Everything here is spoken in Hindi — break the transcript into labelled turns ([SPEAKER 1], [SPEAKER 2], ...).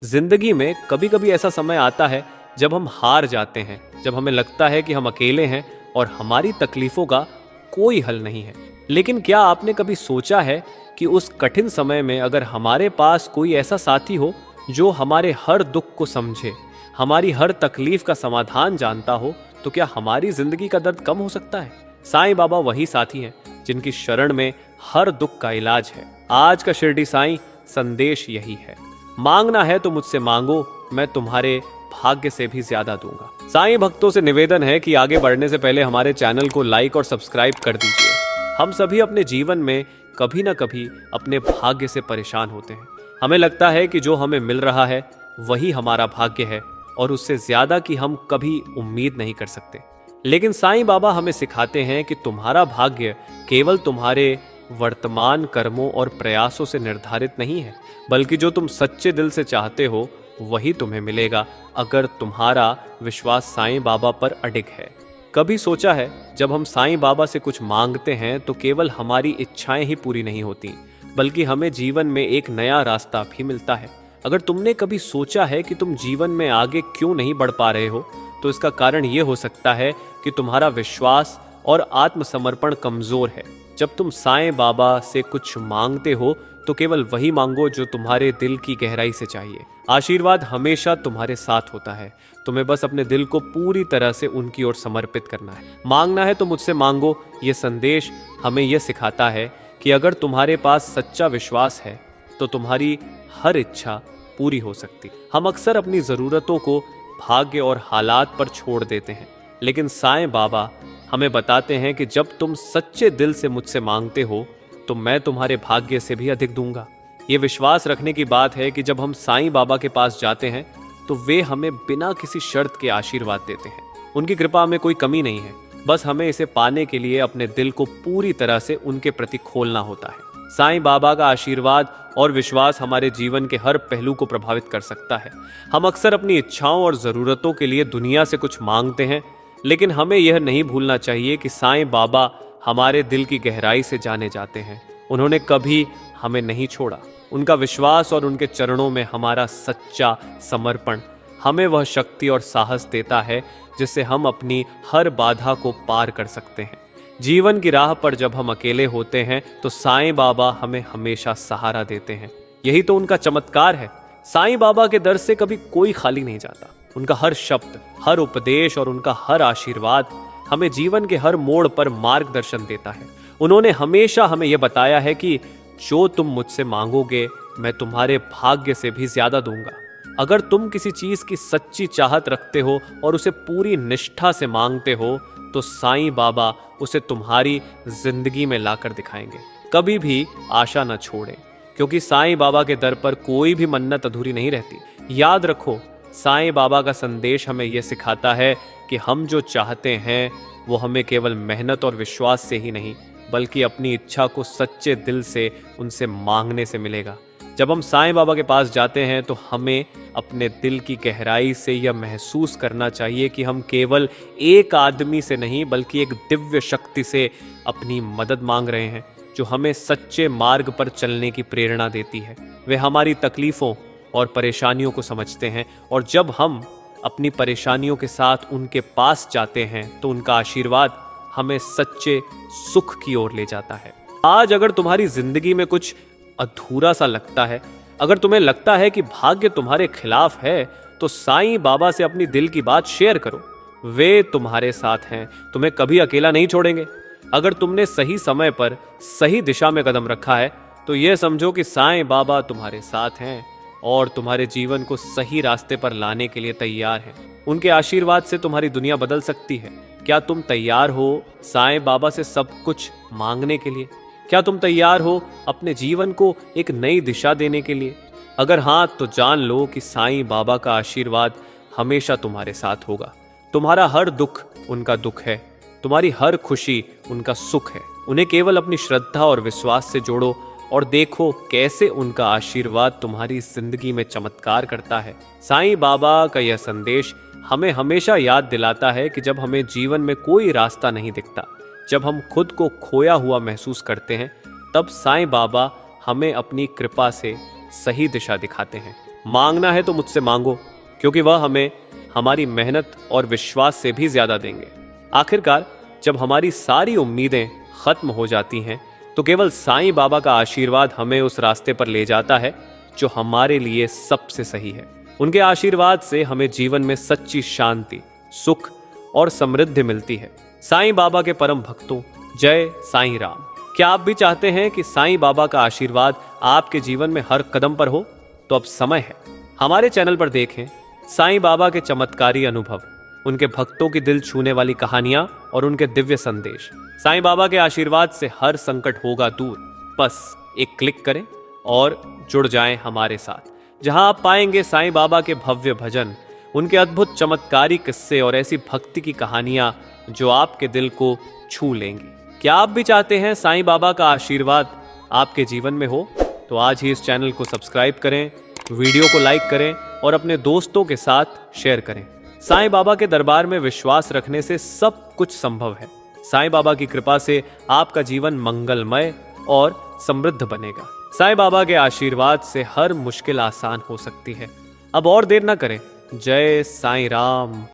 [SPEAKER 1] जिंदगी में कभी कभी ऐसा समय आता है जब हम हार जाते हैं, जब हमें लगता है कि हम अकेले हैं और हमारी तकलीफों का कोई हल नहीं है। लेकिन क्या आपने कभी सोचा है कि उस कठिन समय में अगर हमारे पास कोई ऐसा साथी हो जो हमारे हर दुख को समझे, हमारी हर तकलीफ का समाधान जानता हो, तो क्या हमारी जिंदगी का दर्द कम हो सकता है। साईं बाबा वही साथी हैं जिनकी शरण में हर दुख का इलाज है। आज का शिरडी साईं संदेश यही है, मांगना है तो मुझसे मांगो, मैं तुम्हारे भाग्य से भी ज्यादा दूंगा। साईं भक्तों से निवेदन है कि आगे बढ़ने से पहले हमारे चैनल को लाइक और सब्सक्राइब कर दीजिए। हम सभी अपने जीवन में कभी ना कभी अपने भाग्य से परेशान होते हैं। हमें लगता है कि जो हमें मिल रहा है वही हमारा भाग्य है और उससे ज्यादा की हम कभी उम्मीद नहीं कर सकते। लेकिन साईं बाबा हमें सिखाते हैं कि तुम्हारा भाग्य केवल तुम्हारे वर्तमान कर्मों और प्रयासों से निर्धारित नहीं है, बल्कि जो तुम सच्चे दिल से चाहते हो वही तुम्हें मिलेगा, अगर तुम्हारा विश्वास साईं बाबा पर अडिग है। कभी सोचा है, जब हम साईं बाबा से कुछ मांगते हैं तो केवल हमारी इच्छाएं ही पूरी नहीं होती, बल्कि हमें जीवन में एक नया रास्ता भी मिलता है। अगर तुमने कभी सोचा है कि तुम जीवन में आगे क्यों नहीं बढ़ पा रहे हो, तो इसका कारण यह हो सकता है कि तुम्हारा विश्वास और आत्मसमर्पण कमजोर है। जब तुम साईं बाबा से कुछ मांगते हो तो केवल वही मांगो जो तुम्हारे दिल की गहराई से चाहिए। आशीर्वाद हमेशा तुम्हारे साथ होता है, तुम्हें बस अपने दिल को पूरी तरह से उनकी ओर समर्पित करना है। मांगना है तो मुझसे मांगो, ये संदेश हमें यह सिखाता है कि अगर तुम्हारे पास सच्चा विश्वास है तो तुम्हारी हर इच्छा पूरी हो सकती। हम अक्सर अपनी ज़रूरतों को भाग्य और हालात पर छोड़ देते हैं, लेकिन साईं बाबा हमें बताते हैं कि जब तुम सच्चे दिल से मुझसे मांगते हो तो मैं तुम्हारे भाग्य से भी अधिक दूंगा। ये विश्वास रखने की बात है कि जब हम साईं बाबा के पास जाते हैं तो वे हमें बिना किसी शर्त के आशीर्वाद देते हैं। उनकी कृपा में कोई कमी नहीं है, बस हमें इसे पाने के लिए अपने दिल को पूरी तरह से उनके प्रति खोलना होता है। साईं बाबा का आशीर्वाद और विश्वास हमारे जीवन के हर पहलू को प्रभावित कर सकता है। हम अक्सर अपनी इच्छाओं और ज़रूरतों के लिए दुनिया से कुछ मांगते हैं, लेकिन हमें यह नहीं भूलना चाहिए कि साईं बाबा हमारे दिल की गहराई से जाने जाते हैं। उन्होंने कभी हमें नहीं छोड़ा। उनका विश्वास और उनके चरणों में हमारा सच्चा समर्पण हमें वह शक्ति और साहस देता है जिससे हम अपनी हर बाधा को पार कर सकते हैं। जीवन की राह पर जब हम अकेले होते हैं तो साईं बाबा हमें हमेशा सहारा देते हैं। यही तो उनका चमत्कार है। साईं बाबा के दर से कभी कोई खाली नहीं जाता। उनका हर शब्द, हर उपदेश और उनका हर आशीर्वाद हमें जीवन के हर मोड़ पर मार्गदर्शन देता है। उन्होंने हमेशा हमें यह बताया है कि जो तुम मुझसे मांगोगे मैं तुम्हारे भाग्य से भी ज्यादा दूंगा। अगर तुम किसी चीज की सच्ची चाहत रखते हो और उसे पूरी निष्ठा से मांगते हो तो साईं बाबा उसे तुम्हारी जिंदगी में लाकर दिखाएंगे। कभी भी आशा न छोड़ें, क्योंकि साईं बाबा के दर पर कोई भी मन्नत अधूरी नहीं रहती। याद रखो, साईं बाबा का संदेश हमें यह सिखाता है कि हम जो चाहते हैं वो हमें केवल मेहनत और विश्वास से ही नहीं, बल्कि अपनी इच्छा को सच्चे दिल से उनसे मांगने से मिलेगा। जब हम साईं बाबा के पास जाते हैं तो हमें अपने दिल की गहराई से यह महसूस करना चाहिए कि हम केवल एक आदमी से नहीं, बल्कि एक दिव्य शक्ति से अपनी मदद मांग रहे हैं, जो हमें सच्चे मार्ग पर चलने की प्रेरणा देती है। वे हमारी तकलीफों और परेशानियों को समझते हैं, और जब हम अपनी परेशानियों के साथ उनके पास जाते हैं तो उनका आशीर्वाद हमें सच्चे सुख की ओर ले जाता है। आज अगर तुम्हारी जिंदगी में कुछ अधूरा सा लगता है, अगर तुम्हें लगता है कि भाग्य तुम्हारे खिलाफ है, तो साईं बाबा से अपनी दिल की बात शेयर करो। वे तुम्हारे साथ हैं, तुम्हें कभी अकेला नहीं छोड़ेंगे। अगर तुमने सही समय पर सही दिशा में कदम रखा है तो यह समझो कि साईं बाबा तुम्हारे साथ हैं और तुम्हारे जीवन को सही रास्ते पर लाने के लिए तैयार हैं। उनके आशीर्वाद से तुम्हारी दुनिया बदल सकती है। क्या तुम तैयार हो साईं बाबा से सब कुछ मांगने के लिए? क्या तुम तैयार हो अपने जीवन को एक नई दिशा देने के लिए? अगर हाँ, तो जान लो कि साईं बाबा का आशीर्वाद हमेशा तुम्हारे साथ होगा। तुम्हारा हर दुख उनका दुख है, तुम्हारी हर खुशी उनका सुख है। उन्हें केवल अपनी श्रद्धा और विश्वास से जोड़ो और देखो कैसे उनका आशीर्वाद तुम्हारी जिंदगी में चमत्कार करता है। साईं बाबा का यह संदेश हमें हमेशा याद दिलाता है कि जब हमें जीवन में कोई रास्ता नहीं दिखता, जब हम खुद को खोया हुआ महसूस करते हैं, तब साईं बाबा हमें अपनी कृपा से सही दिशा दिखाते हैं। मांगना है तो मुझसे मांगो, क्योंकि वह हमें हमारी मेहनत और विश्वास से भी ज्यादा देंगे। आखिरकार जब हमारी सारी उम्मीदें खत्म हो जाती हैं तो केवल साईं बाबा का आशीर्वाद हमें उस रास्ते पर ले जाता है जो हमारे लिए सबसे सही है। उनके आशीर्वाद से हमें जीवन में सच्ची शांति, सुख और समृद्धि मिलती है। साईं बाबा के परम भक्तों, जय साईं राम। क्या आप भी चाहते हैं कि साईं बाबा का आशीर्वाद आपके जीवन में हर कदम पर हो? तो अब समय है, हमारे चैनल पर देखें साईं बाबा के चमत्कारी अनुभव, उनके भक्तों की दिल छूने वाली कहानियां और उनके दिव्य संदेश। साईं बाबा के आशीर्वाद से हर संकट होगा दूर। बस एक क्लिक करें और जुड़ जाएं हमारे साथ, जहां आप पाएंगे साईं बाबा के भव्य भजन, उनके अद्भुत चमत्कारी किस्से और ऐसी भक्ति की कहानियां जो आपके दिल को छू लेंगी। क्या आप भी चाहते हैं साईं बाबा का आशीर्वाद आपके जीवन में हो? तो आज ही इस चैनल को सब्सक्राइब करें, वीडियो को लाइक करें और अपने दोस्तों के साथ शेयर करें। साईं बाबा के दरबार में विश्वास रखने से सब कुछ संभव है। साईं बाबा की कृपा से आपका जीवन मंगलमय और समृद्ध बनेगा। साईं बाबा के आशीर्वाद से हर मुश्किल आसान हो सकती है। अब और देर न करें। जय साईं राम।